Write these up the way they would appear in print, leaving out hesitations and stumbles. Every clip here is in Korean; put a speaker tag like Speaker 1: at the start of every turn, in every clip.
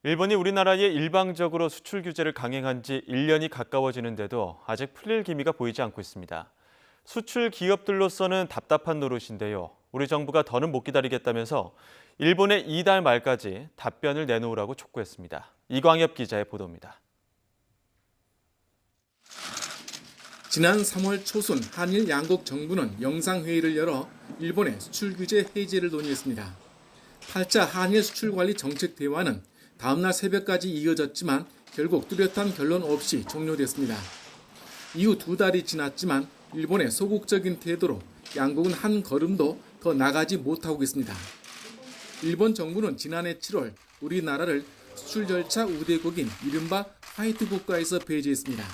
Speaker 1: 일본이 우리나라에 일방적으로 수출 규제를 강행한 지 1년이 가까워지는데도 아직 풀릴 기미가 보이지 않고 있습니다. 수출 기업들로서는 답답한 노릇인데요. 우리 정부가 더는 못 기다리겠다면서 일본에 이달 말까지 답변을 내놓으라고 촉구했습니다. 이광엽 기자의 보도입니다.
Speaker 2: 지난 3월 초순 한일 양국 정부는 영상회의를 열어 일본의 수출 규제 해제를 논의했습니다. 8차 한일 수출관리 정책 대화는 다음날 새벽까지 이어졌지만 결국 뚜렷한 결론 없이 종료됐습니다. 이후 2달이 지났지만 일본의 소극적인 태도로 양국은 한 걸음도 더 나가지 못하고 있습니다. 일본 정부는 지난해 7월 우리나라를 수출 절차 우대국인 이른바 화이트 국가에서 배제했습니다.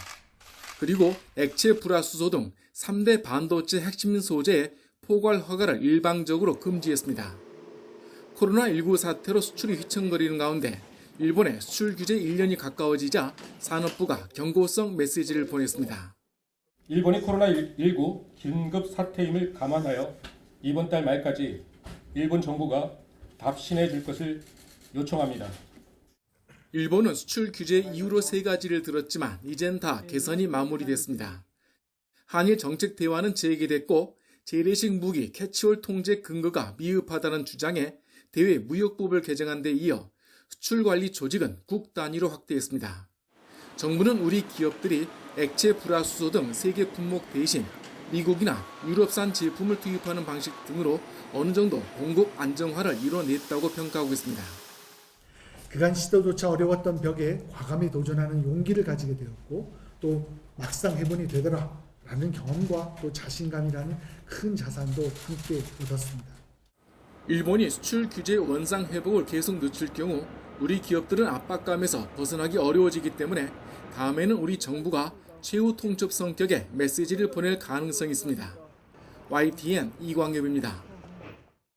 Speaker 2: 그리고 액체 불화수소 등 3대 반도체 핵심 소재의 포괄 허가를 일방적으로 금지했습니다. 코로나19 사태로 수출이 휘청거리는 가운데 일본의 수출 규제 1년이 가까워지자 산업부가 경고성 메시지를 보냈습니다.
Speaker 3: 일본이 코로나19 긴급 사태임을 감안하여 이번 달 말까지 일본 정부가 답신해 줄 것을 요청합니다.
Speaker 2: 일본은 수출 규제 이유로 3가지를 들었지만 이젠 다 개선이 마무리됐습니다. 한일 정책 대화는 재개됐고 재래식 무기 캐치홀 통제 근거가 미흡하다는 주장에 대외 무역법을 개정한 데 이어 수출관리 조직은 국 단위로 확대했습니다. 정부는 우리 기업들이 액체 불화수소 등 세계 품목 대신 미국이나 유럽산 제품을 투입하는 방식 등으로 어느 정도 공급 안정화를 이뤄냈다고 평가하고 있습니다.
Speaker 4: 그간 시도조차 어려웠던 벽에 과감히 도전하는 용기를 가지게 되었고 또 막상 해본이 되더라라는 경험과 또 자신감이라는 큰 자산도 함께 얻었습니다.
Speaker 2: 일본이 수출 규제 원상 회복을 계속 늦출 경우 우리 기업들은 압박감에서 벗어나기 어려워지기 때문에 다음에는 우리 정부가 최후 통첩 성격의 메시지를 보낼 가능성이 있습니다. YTN 이광엽입니다.